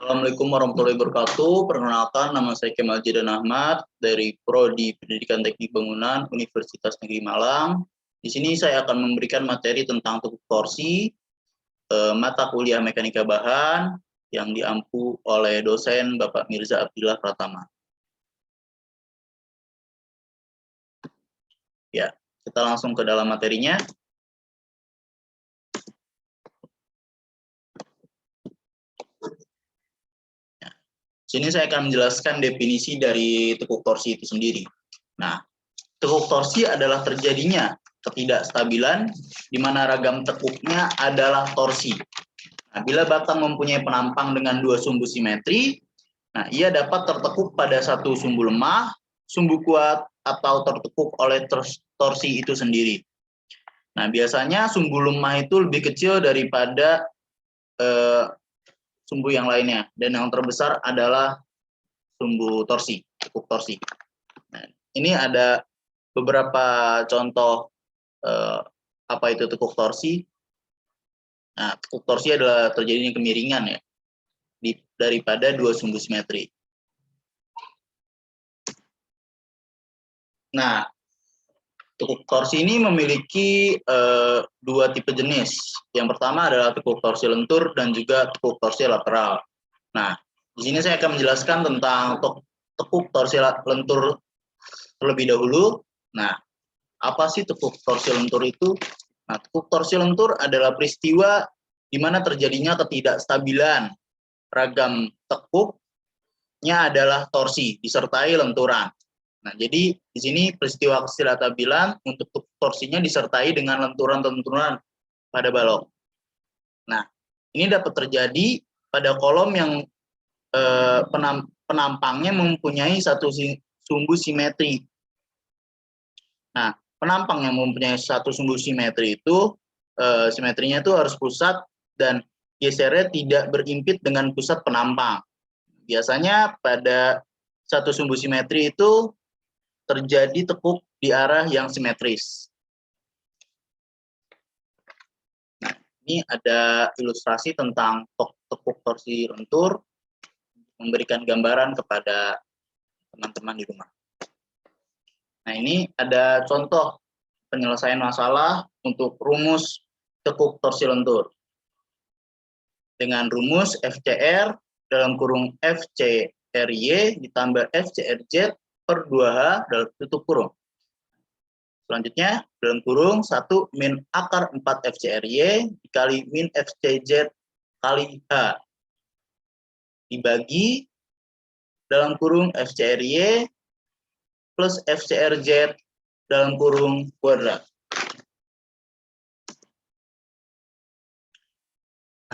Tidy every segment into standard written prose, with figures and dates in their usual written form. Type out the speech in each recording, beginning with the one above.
Assalamualaikum warahmatullahi wabarakatuh. Perkenalkan, nama saya Kemal Jidan Ahmad dari Prodi Pendidikan Teknik Bangunan Universitas Negeri Malang. Di sini saya akan memberikan materi tentang tekuk torsi, mata kuliah mekanika bahan yang diampu oleh dosen Bapak Mirza Abdillah Pratama. Ya, kita langsung ke dalam materinya. Di sini saya akan menjelaskan definisi dari tekuk torsi itu sendiri. Nah, tekuk torsi adalah terjadinya ketidakstabilan di mana ragam tekuknya adalah torsi. Nah, bila batang mempunyai penampang dengan dua sumbu simetri, nah ia dapat tertekuk pada satu sumbu lemah, sumbu kuat, atau tertekuk oleh torsi itu sendiri. Nah, biasanya sumbu lemah itu lebih kecil daripada sumbu yang lainnya, dan yang terbesar adalah sumbu torsi, tekuk torsi. Nah, ini ada beberapa contoh apa itu tekuk torsi. Nah, tekuk torsi adalah terjadinya kemiringan ya daripada dua sumbu simetri. Nah, tekuk torsi ini memiliki dua tipe jenis. Yang pertama adalah tekuk torsi lentur dan juga tekuk torsi lateral. Nah, di sini saya akan menjelaskan tentang tekuk torsi lentur terlebih dahulu. Nah, apa sih tekuk torsi lentur itu? Nah, tekuk torsi lentur adalah peristiwa di mana terjadinya ketidakstabilan ragam tekuknya adalah torsi disertai lenturan. Nah, jadi di sini peristiwa ketidakstabilan untuk torsinya disertai dengan lenturan-lenturan pada balok. Nah, ini dapat terjadi pada kolom yang penampangnya mempunyai satu sumbu simetri. Nah, penampang yang mempunyai satu sumbu simetri itu simetrinya itu harus pusat dan gesernya tidak berimpit dengan pusat penampang. Biasanya pada satu sumbu simetri itu terjadi tekuk di arah yang simetris. Nah, ini ada ilustrasi tentang tekuk torsi lentur, memberikan gambaran kepada teman-teman di rumah. Nah, ini ada contoh penyelesaian masalah untuk rumus tekuk torsi lentur. Dengan rumus FCR dalam kurung FCRY ditambah FCRZ per 2H dalam tutup kurung. Selanjutnya, dalam kurung 1 min akar 4 FCRY dikali min FCZ kali H. Dibagi dalam kurung FCRY plus FCRZ dalam kurung kuadrat.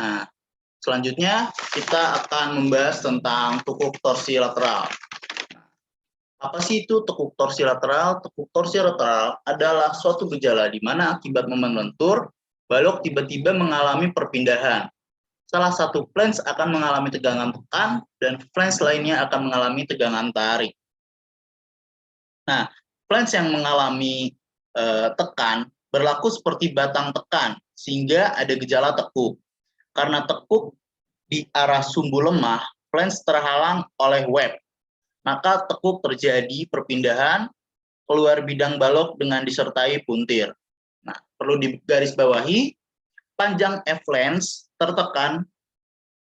Nah, selanjutnya kita akan membahas tentang tekuk torsi lateral. Apa sih itu tekuk torsi lateral? Tekuk torsi lateral adalah suatu gejala di mana akibat momen lentur, balok tiba-tiba mengalami perpindahan. Salah satu flange akan mengalami tegangan tekan dan flange lainnya akan mengalami tegangan tarik. Nah, flange yang mengalami tekan berlaku seperti batang tekan sehingga ada gejala tekuk. Karena tekuk di arah sumbu lemah, flange terhalang oleh web. Maka tekuk terjadi perpindahan keluar bidang balok dengan disertai puntir. Nah, perlu digarisbawahi, panjang F-flange tertekan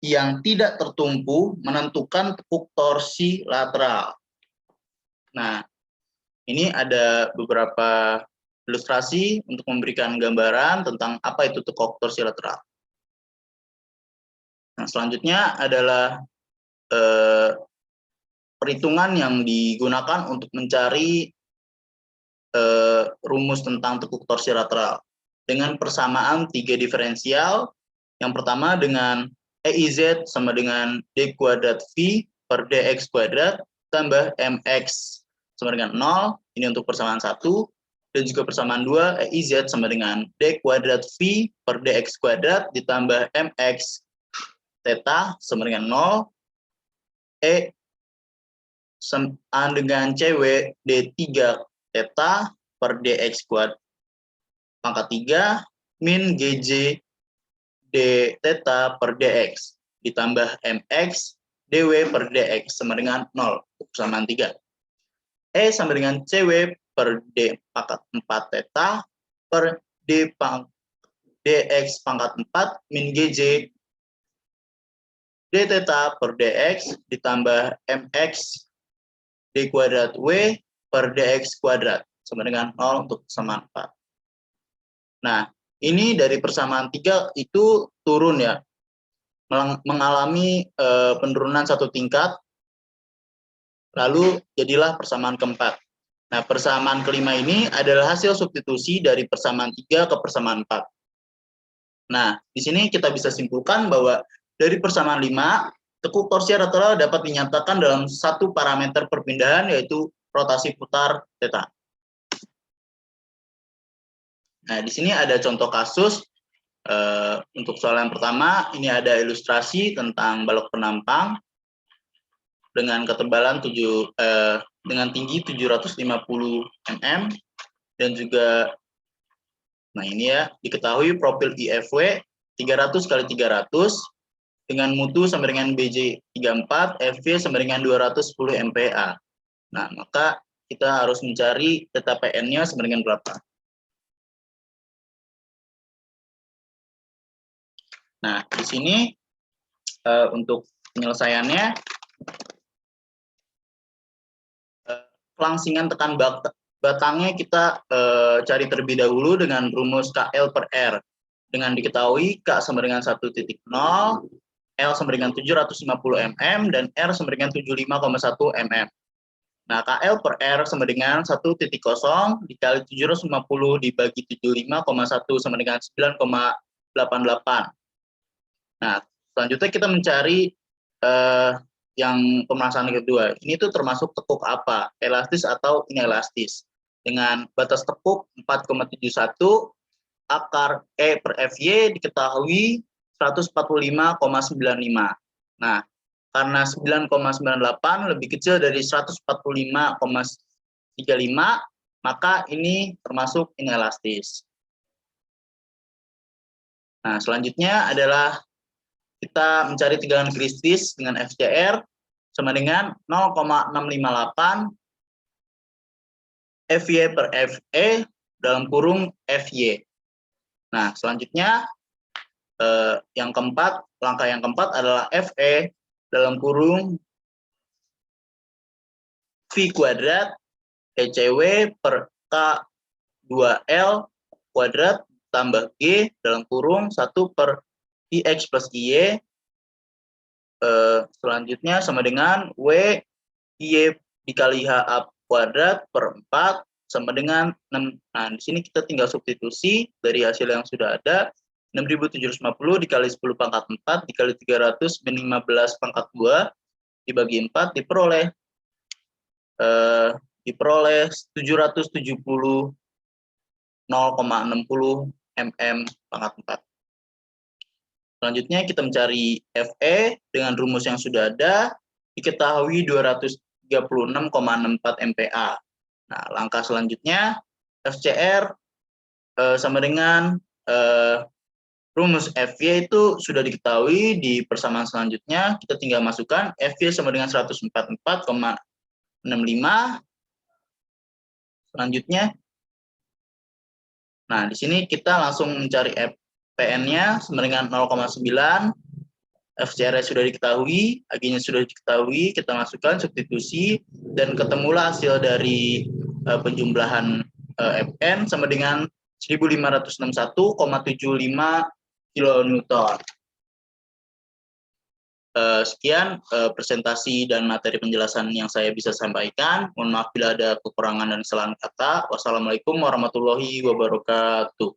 yang tidak tertumpu menentukan tekuk torsi lateral. Nah, ini ada beberapa ilustrasi untuk memberikan gambaran tentang apa itu tekuk torsi lateral. Nah, selanjutnya adalah perhitungan yang digunakan untuk mencari rumus tentang tekuk torsi lateral dengan persamaan 3 diferensial. Yang pertama dengan EIZ sama dengan D kuadrat V per DX kuadrat tambah MX sama dengan 0. Ini untuk persamaan 1. Dan juga persamaan 2, EIZ sama dengan D kuadrat V per DX kuadrat ditambah MX theta sama dengan 0. E sama dengan CW D3 theta per DX kuadrat pangkat 3 min GJ D theta per DX. ditambah mx dw per dx sama dengan 0 untuk persamaan 3. E sama dengan cw per d pangkat 4 theta per dx pangkat 4 min gj d theta per dx ditambah mx d kuadrat w per dx kuadrat sama dengan 0 untuk persamaan 4. Nah, ini dari persamaan 3 itu turun ya, mengalami penurunan satu tingkat, lalu jadilah persamaan keempat. Nah, persamaan kelima ini adalah hasil substitusi dari persamaan 3 ke persamaan 4. Nah, di sini kita bisa simpulkan bahwa dari persamaan 5, tekuk torsi lateral dapat dinyatakan dalam satu parameter perpindahan, yaitu rotasi putar theta. Nah, di sini ada contoh kasus. Untuk soal yang pertama, ini ada ilustrasi tentang balok penampang dengan ketebalan dengan tinggi 750 mm dan juga, nah ini ya, diketahui profil IFW 300 x 300 dengan mutu sama dengan BJ 34, FV sama dengan 210 MPa. Nah, maka kita harus mencari theta PN-nya sama dengan berapa. Nah, di sini untuk penyelesaiannya, kelangsingan tekan batangnya kita cari terlebih dahulu dengan rumus KL per R. Dengan diketahui K sama dengan 1,0, L sama dengan 750 mm, dan R sama dengan 75,1 mm. Nah, KL per R sama dengan 1,0 dikali 750 dibagi 75,1 sama dengan 9,88. Nah, selanjutnya kita mencari yang pemanasan kedua. Ini tuh termasuk tekuk apa? Elastis atau inelastis? Dengan batas tekuk 4,71, akar E per FY diketahui 145,95. Nah, karena 9,98 lebih kecil dari 145,35, maka ini termasuk inelastis. Nah, selanjutnya adalah kita mencari tegangan kristis dengan FCR sama dengan 0,658 FY per FE dalam kurung FY. Nah, selanjutnya langkah yang keempat adalah FE dalam kurung V kuadrat ECW per K2L kuadrat tambah G dalam kurung 1 per IX plus IY, selanjutnya sama dengan W IY dikali HA kuadrat per 4 sama dengan 6. Nah, di sini kita tinggal substitusi dari hasil yang sudah ada. 6.750 dikali 10 pangkat 4 dikali 300 min 15 pangkat 2 dibagi 4 diperoleh 770 0,60 mm pangkat 4. Selanjutnya kita mencari FE dengan rumus yang sudah ada, diketahui 236,64 MPa. Nah, langkah selanjutnya FCR sama dengan rumus FY itu sudah diketahui. Di persamaan selanjutnya kita tinggal masukkan FY sama dengan 144,65. Selanjutnya, nah di sini kita langsung mencari PN-nya sama dengan 0,9, FCR sudah diketahui, AG-nya sudah diketahui, kita masukkan substitusi dan ketemulah hasil dari penjumlahan FN sama dengan 1561,75 kilonewton. Sekian presentasi dan materi penjelasan yang saya bisa sampaikan. Mohon maaf bila ada kekurangan dan kesalahan kata. Wassalamualaikum warahmatullahi wabarakatuh.